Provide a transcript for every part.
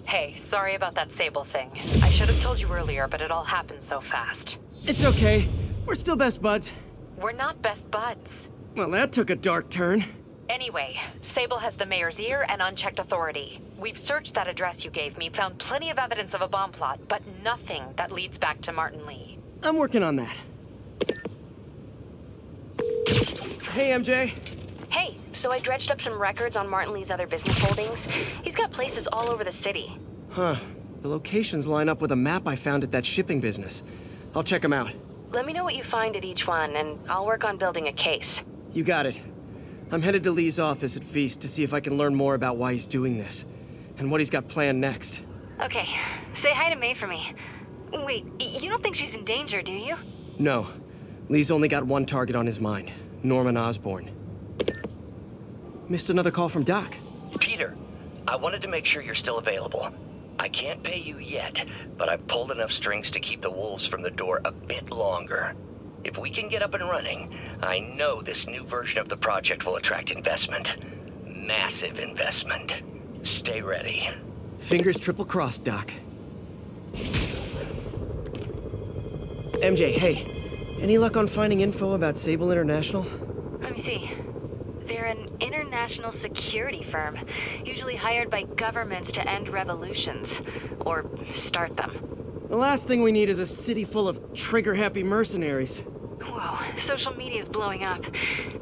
Hey, sorry about that Sable thing. I should have told you earlier, but it all happened so fast. It's okay. We're still best buds. We're not best buds. Well, that took a dark turn. Anyway, Sable has the mayor's ear and unchecked authority. We've searched that address you gave me, found plenty of evidence of a bomb plot, but nothing that leads back to Martin Lee. I'm working on that. Hey, MJ. Hey, so I dredged up some records on Martin Lee's other business holdings. He's got places all over the city. Huh. The locations line up with a map I found at that shipping business. I'll check them out. Let me know what you find at each one, and I'll work on building a case. You got it. I'm headed to Lee's office at Feast to see if I can learn more about why he's doing this, and what he's got planned next. Okay, say hi to May for me. Wait, you don't think she's in danger, do you? No. Lee's only got one target on his mind. Norman Osborn. Missed another call from Doc. Peter, I wanted to make sure you're still available. I can't pay you yet, but I've pulled enough strings to keep the wolves from the door a bit longer. If we can get up and running, I know this new version of the project will attract investment. Massive investment. Stay ready. Fingers triple crossed, Doc. MJ, hey. Any luck on finding info about Sable International? Let me see. They're an international security firm, usually hired by governments to end revolutions, or start them. The last thing we need is a city full of trigger-happy mercenaries. Whoa, social media's blowing up.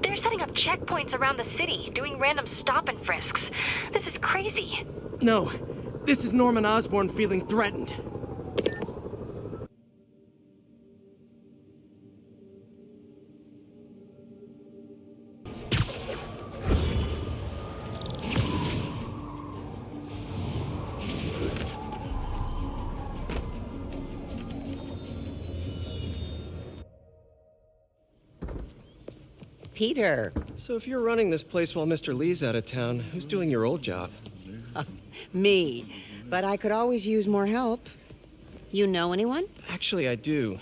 They're setting up checkpoints around the city, doing random stop and frisks. This is crazy. No, this is Norman Osborn feeling threatened. Peter. So if you're running this place while Mr. Lee's out of town, who's doing your old job? Me. But I could always use more help. You know anyone? Actually, I do.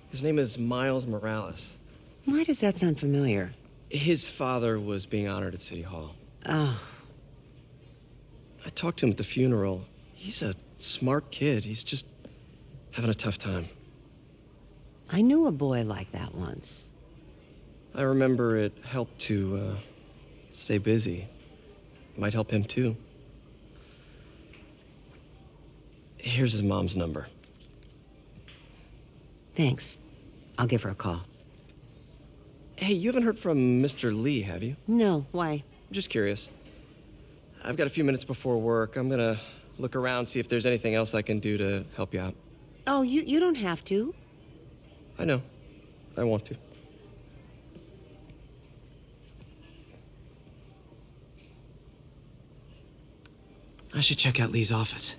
His name is Miles Morales. Why does that sound familiar? His father was being honored at City Hall. Oh. I talked to him at the funeral. He's a smart kid. He's just having a tough time. I knew a boy like that once. I remember it helped to stay busy. Might help him too. Here's his mom's number. Thanks. I'll give her a call. Hey, you haven't heard from Mr. Lee, have you? No, why? Just curious. I've got a few minutes before work. I'm gonna look around, see if there's anything else I can do to help you out. Oh, you don't have to. I know. I want to. I should check out Lee's office.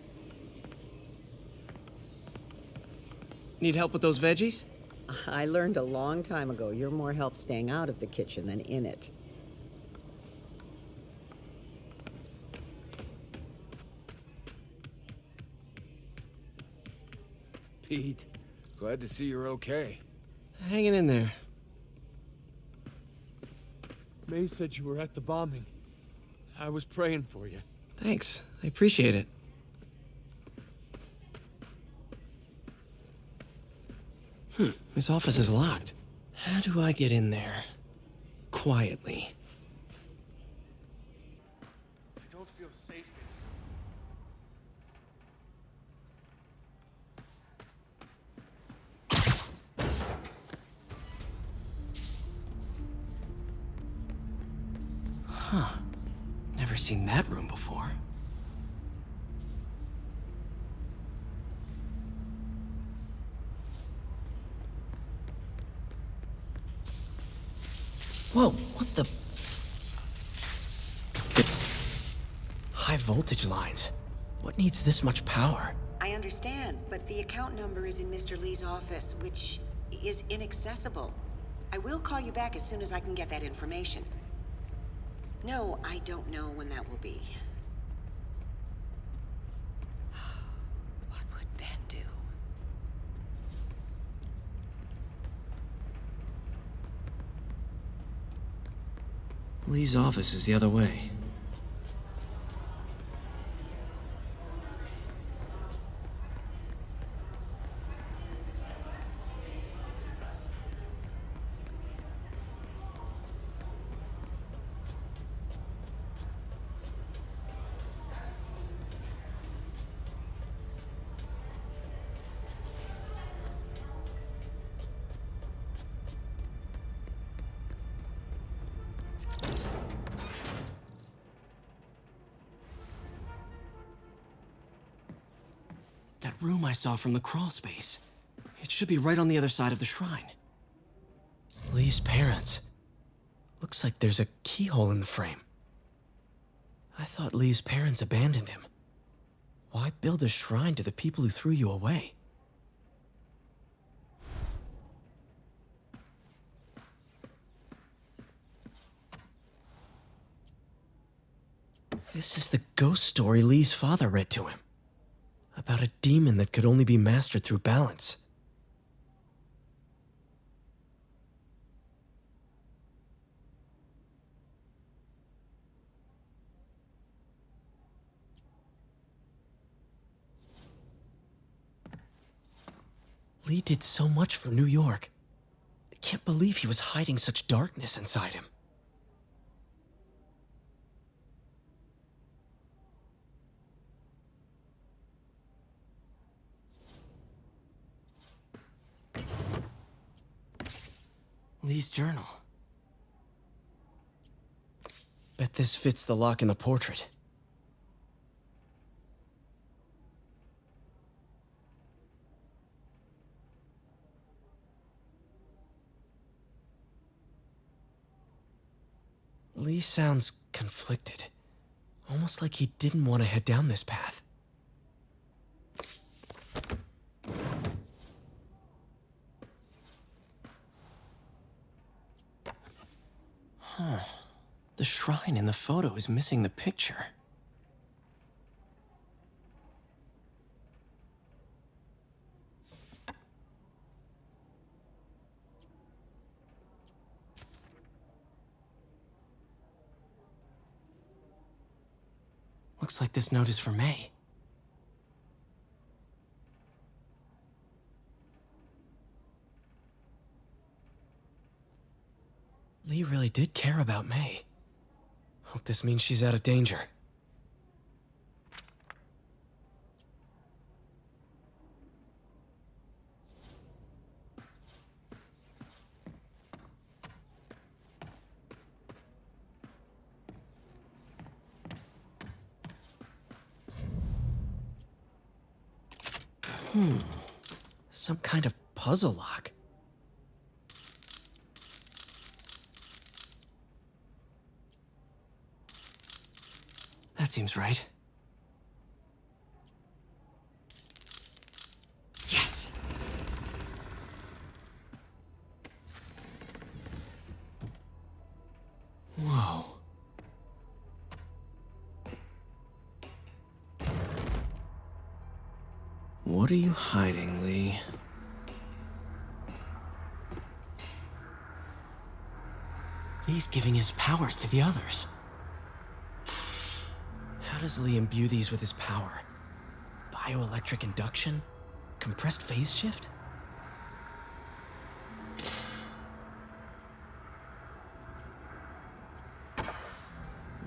Need help with those veggies? I learned a long time ago you're more help staying out of the kitchen than in it. Pete, glad to see you're okay. Hanging in there. May said you were at the bombing. I was praying for you. Thanks. I appreciate it. His office is locked. How do I get in there? Quietly. I don't feel safe. Huh. Never seen that room before. Whoa, what the? High voltage lines. What needs this much power? I understand, but the account number is in Mr. Lee's office, which is inaccessible. I will call you back as soon as I can get that information. No, I don't know when that will be. What would Ben do? Lee's office is the other way. room I saw from the crawl space. It should be right on the other side of the shrine. Lee's parents. Looks like there's a keyhole in the frame. I thought Lee's parents abandoned him. Why build a shrine to the people who threw you away? This is the ghost story Lee's father read to him. About a demon that could only be mastered through balance. Lee did so much for New York. I can't believe he was hiding such darkness inside him. Lee's journal. Bet this fits the lock in the portrait. Lee sounds conflicted. Almost like he didn't want to head down this path. Huh. The shrine in the photo is missing the picture. Looks like this note is for May. Lee really did care about May. Hope this means she's out of danger. Some kind of puzzle lock. That seems right. Yes! Whoa. What are you hiding, Lee? Lee's giving his powers to the others. How does Lee imbue these with his power? Bioelectric induction? Compressed phase shift?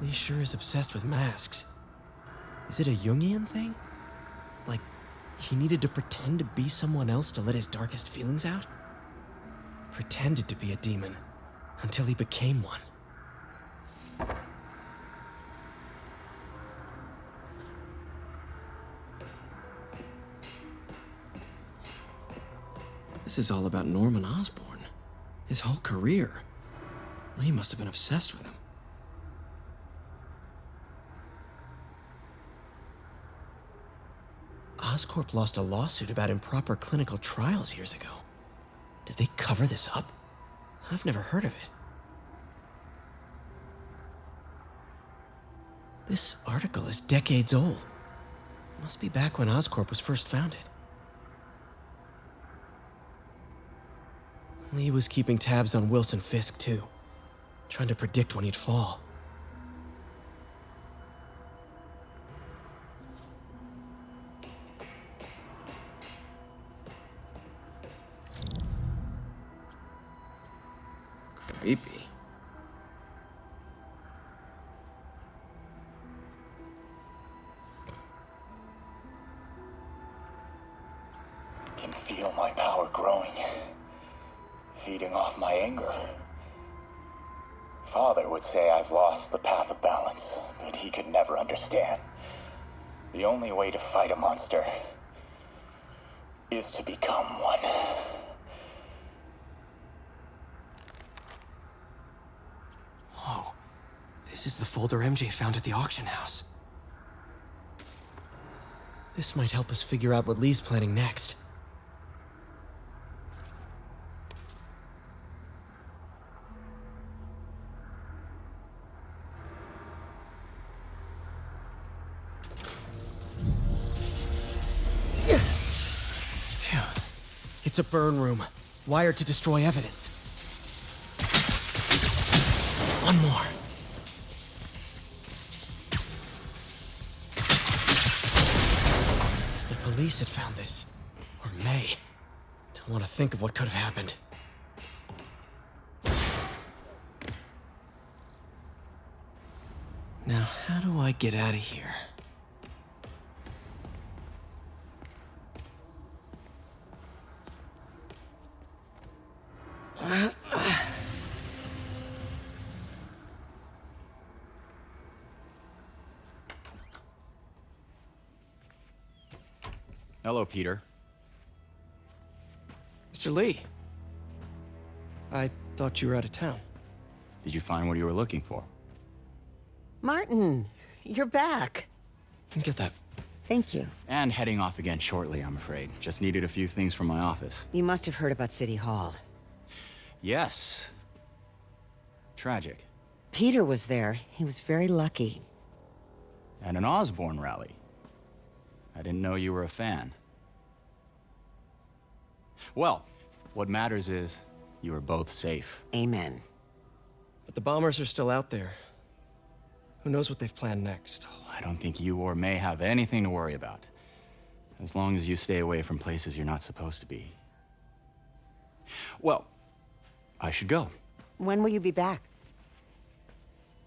Lee sure is obsessed with masks. Is it a Jungian thing? Like, he needed to pretend to be someone else to let his darkest feelings out? Pretended to be a demon, until he became one. This is all about Norman Osborn. His whole career. Lee must have been obsessed with him. Oscorp lost a lawsuit about improper clinical trials years ago. Did they cover this up? I've never heard of it. This article is decades old. Must be back when Oscorp was first founded. Lee was keeping tabs on Wilson Fisk, too. Trying to predict when he'd fall. Creepy. Can feel my power growing, feeding off my anger. Father would say I've lost the path of balance, but he could never understand. The only way to fight a monster is to become one. Whoa. This is the folder MJ found at the auction house. This might help us figure out what Lee's planning next. Phew. It's a burn room, wired to destroy evidence. One more. The police had found this. Or may. Don't want to think of what could have happened. Now, how do I get out of here? Hello, Peter. Mr. Lee. I thought you were out of town. Did you find what you were looking for? Martin, you're back. Get that. Thank you. And heading off again shortly, I'm afraid. Just needed a few things from my office. You must have heard about City Hall. Yes. Tragic. Peter was there. He was very lucky. And an Osborne rally. I didn't know you were a fan. Well, what matters is you are both safe. Amen. But the bombers are still out there. Who knows what they've planned next? I don't think you or May have anything to worry about. As long as you stay away from places you're not supposed to be. Well, I should go. When will you be back?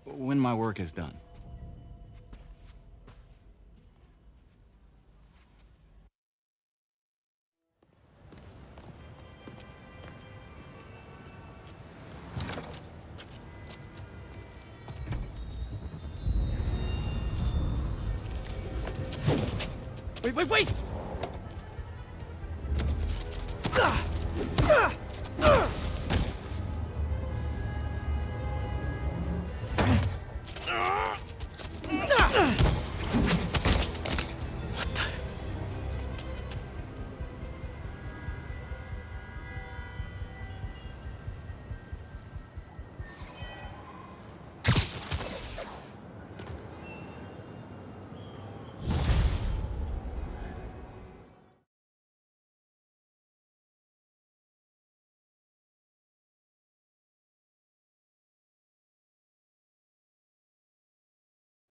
When my work is done. Wait!